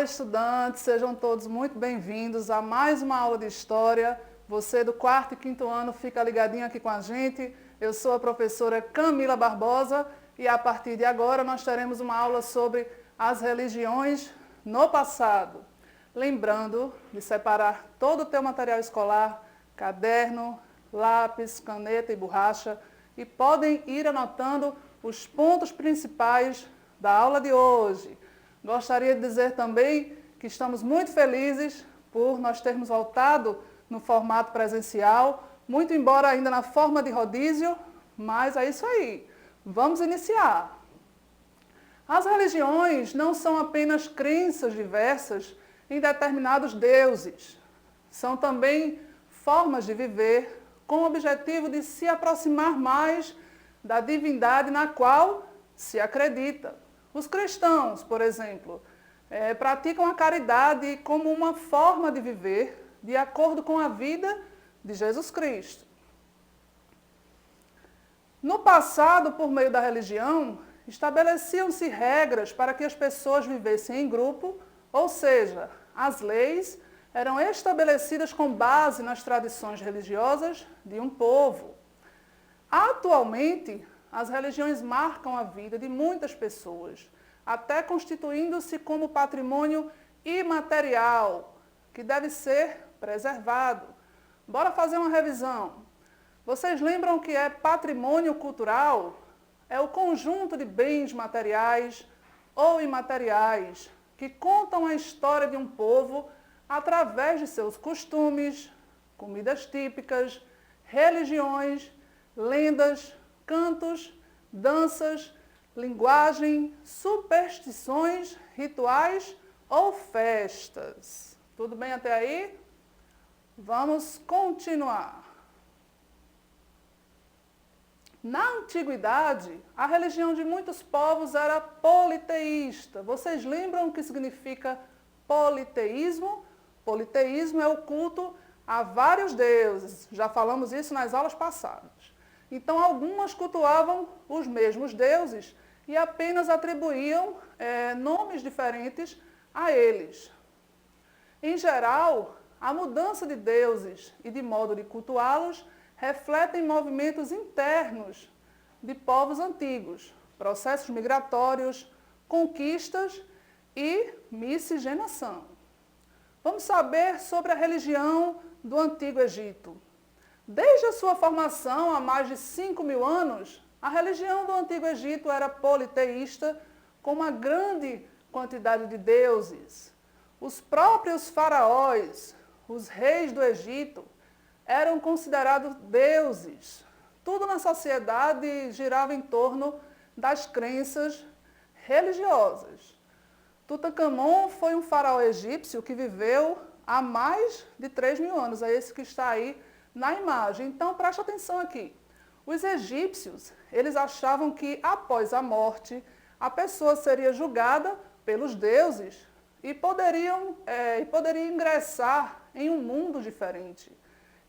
estudantes, sejam todos muito bem-vindos a mais uma aula de História. Você do 4º e 5º ano fica ligadinho aqui com a gente. Eu sou a professora Camila Barbosa e a partir de agora nós teremos uma aula sobre as religiões no passado. Lembrando de separar todo o teu material escolar, caderno, lápis, caneta e borracha, e podem ir anotando os pontos principais da aula de hoje. Gostaria de dizer também que estamos muito felizes por nós termos voltado no formato presencial, muito embora ainda na forma de rodízio, mas é isso aí. Vamos iniciar. As religiões não são apenas crenças diversas em determinados deuses. São também formas de viver com o objetivo de se aproximar mais da divindade na qual se acredita. Os cristãos, por exemplo, praticam a caridade como uma forma de viver de acordo com a vida de Jesus Cristo. No passado, por meio da religião, estabeleciam-se regras para que as pessoas vivessem em grupo, ou seja, as leis eram estabelecidas com base nas tradições religiosas de um povo. Atualmente, as religiões marcam a vida de muitas pessoas, até constituindo-se como patrimônio imaterial, que deve ser preservado. Bora fazer uma revisão. Vocês lembram que é patrimônio cultural? É o conjunto de bens materiais ou imateriais que contam a história de um povo através de seus costumes, comidas típicas, religiões, lendas, cantos, danças, linguagem, superstições, rituais ou festas. Tudo bem até aí? Vamos continuar. Na antiguidade, a religião de muitos povos era politeísta. Vocês lembram o que significa politeísmo? Politeísmo é o culto a vários deuses. Já falamos isso nas aulas passadas. Então, algumas cultuavam os mesmos deuses e apenas atribuíam nomes diferentes a eles. Em geral, a mudança de deuses e de modo de cultuá-los refletem movimentos internos de povos antigos, processos migratórios, conquistas e miscigenação. Vamos saber sobre a religião do Antigo Egito. Desde a sua formação há mais de 5.000 anos, a religião do Antigo Egito era politeísta, com uma grande quantidade de deuses. Os próprios faraós, os reis do Egito, eram considerados deuses. Tudo na sociedade girava em torno das crenças religiosas. Tutancâmon foi um faraó egípcio que viveu há mais de 3.000 anos, é esse que está aí na imagem. Então, preste atenção aqui. Os egípcios, eles achavam que após a morte, a pessoa seria julgada pelos deuses e poderia ingressar em um mundo diferente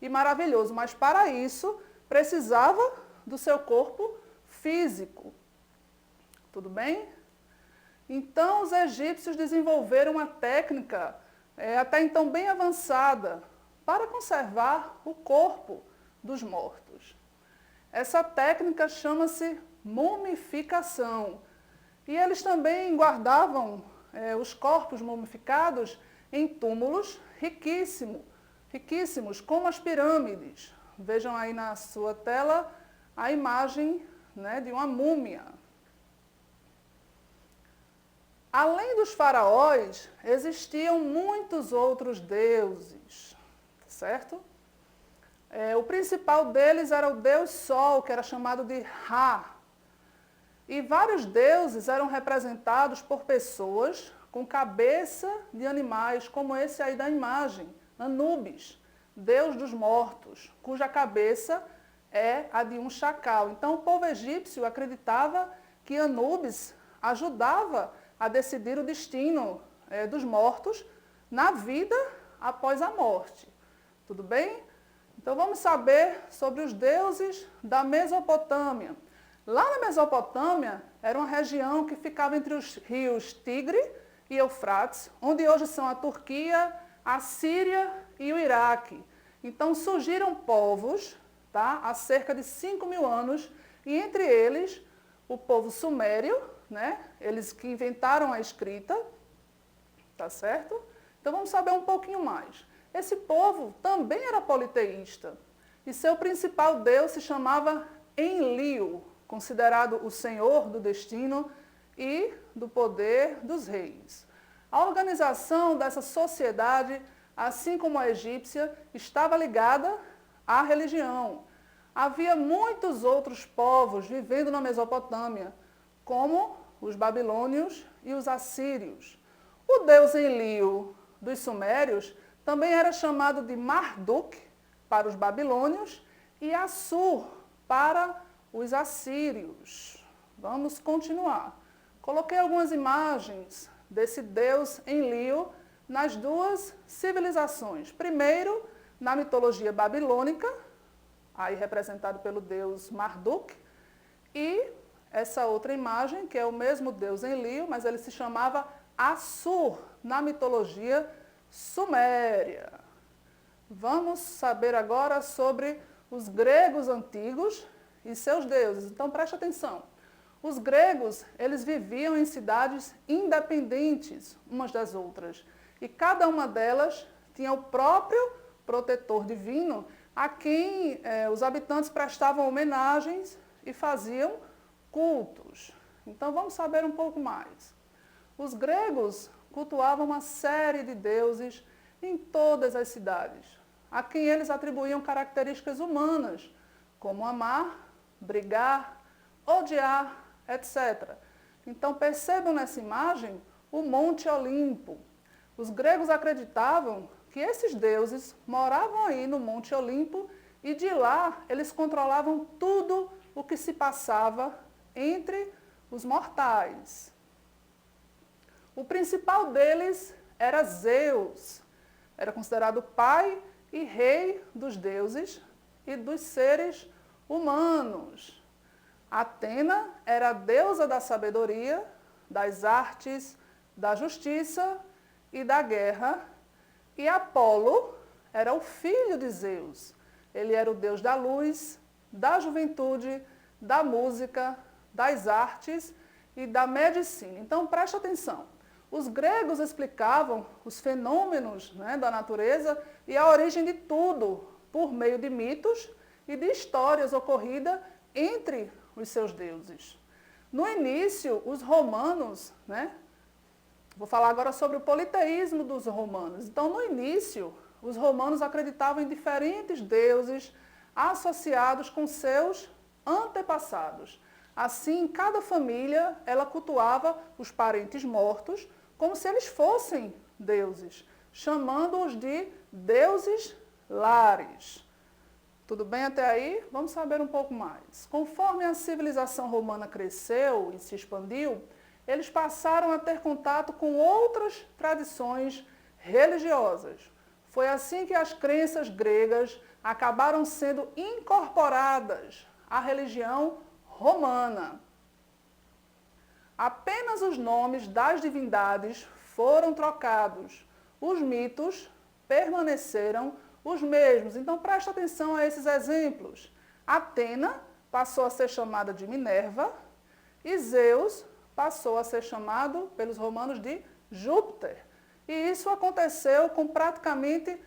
e maravilhoso. Mas para isso, precisava do seu corpo físico. Tudo bem? Então, os egípcios desenvolveram uma técnica até então bem avançada para conservar o corpo dos mortos. Essa técnica chama-se mumificação. E eles também guardavam os corpos mumificados em túmulos riquíssimos, como as pirâmides. Vejam aí na sua tela a imagem de uma múmia. Além dos faraós, existiam muitos outros deuses, certo? O principal deles era o deus Sol, que era chamado de Ra. E vários deuses eram representados por pessoas com cabeça de animais, como esse aí da imagem, Anubis, deus dos mortos, cuja cabeça é a de um chacal. Então, o povo egípcio acreditava que Anubis ajudava a decidir o destino dos mortos na vida após a morte. Tudo bem? Então vamos saber sobre os deuses da Mesopotâmia. Lá na Mesopotâmia era uma região que ficava entre os rios Tigre e Eufrates, onde hoje são a Turquia, a Síria e o Iraque. Então surgiram povos, tá, há cerca de 5.000 anos, e entre eles o povo sumério, né, eles que inventaram a escrita, tá certo? Então vamos saber um pouquinho mais. Esse povo também era politeísta, e seu principal deus se chamava Enlil, considerado o senhor do destino e do poder dos reis. A organização dessa sociedade, assim como a egípcia, estava ligada à religião. Havia muitos outros povos vivendo na Mesopotâmia, como os babilônios e os assírios. O deus Enlil dos sumérios também era chamado de Marduk para os babilônios e Assur para os assírios. Vamos continuar. Coloquei algumas imagens desse deus Enlil nas duas civilizações. Primeiro, na mitologia babilônica, aí representado pelo deus Marduk, e essa outra imagem, que é o mesmo deus Enlil, mas ele se chamava Assur, na mitologia suméria. Vamos saber agora sobre os gregos antigos e seus deuses. Então preste atenção. Os gregos, eles viviam em cidades independentes umas das outras, e cada uma delas tinha o próprio protetor divino a quem os habitantes prestavam homenagens e faziam cultos. Então vamos saber um pouco mais. Os gregos cultuavam uma série de deuses em todas as cidades, a quem eles atribuíam características humanas, como amar, brigar, odiar, etc. Então percebam nessa imagem o Monte Olimpo. Os gregos acreditavam que esses deuses moravam aí no Monte Olimpo e de lá eles controlavam tudo o que se passava entre os mortais. O principal deles era Zeus, era considerado pai e rei dos deuses e dos seres humanos. Atena era a deusa da sabedoria, das artes, da justiça e da guerra, e Apolo era o filho de Zeus. Ele era o deus da luz, da juventude, da música, das artes e da medicina. Então preste atenção. Os gregos explicavam os fenômenos, né, da natureza e a origem de tudo por meio de mitos e de histórias ocorridas entre os seus deuses. No início, os romanos, né, vou falar agora sobre o politeísmo dos romanos. Então, no início, os romanos acreditavam em diferentes deuses associados com seus antepassados. Assim, cada família, ela cultuava os parentes mortos como se eles fossem deuses, chamando-os de deuses lares. Tudo bem até aí? Vamos saber um pouco mais. Conforme a civilização romana cresceu e se expandiu, eles passaram a ter contato com outras tradições religiosas. Foi assim que as crenças gregas acabaram sendo incorporadas à religião romana. Apenas os nomes das divindades foram trocados. Os mitos permaneceram os mesmos. Então preste atenção a esses exemplos. Atena passou a ser chamada de Minerva e Zeus passou a ser chamado pelos romanos de Júpiter. E isso aconteceu com praticamente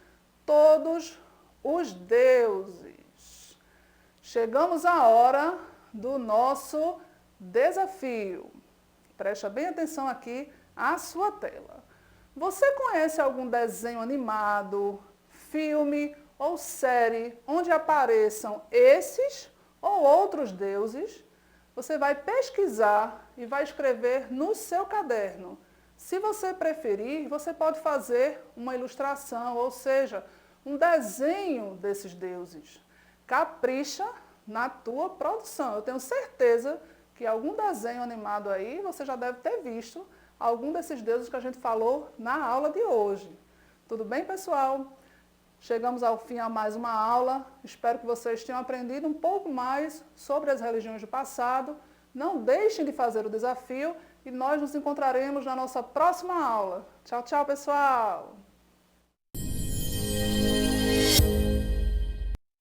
todos os deuses. Chegamos à hora do nosso desafio. Preste bem atenção aqui à sua tela. Você conhece algum desenho animado, filme ou série onde apareçam esses ou outros deuses? Você vai pesquisar e vai escrever no seu caderno. Se você preferir, você pode fazer uma ilustração, ou seja, um desenho desses deuses. Capricha na tua produção. Eu tenho certeza que algum desenho animado aí você já deve ter visto algum desses deuses que a gente falou na aula de hoje. Tudo bem, pessoal? Chegamos ao fim a mais uma aula. Espero que vocês tenham aprendido um pouco mais sobre as religiões do passado, Não deixem de fazer o desafio e nós nos encontraremos na nossa próxima aula. Tchau, tchau, pessoal!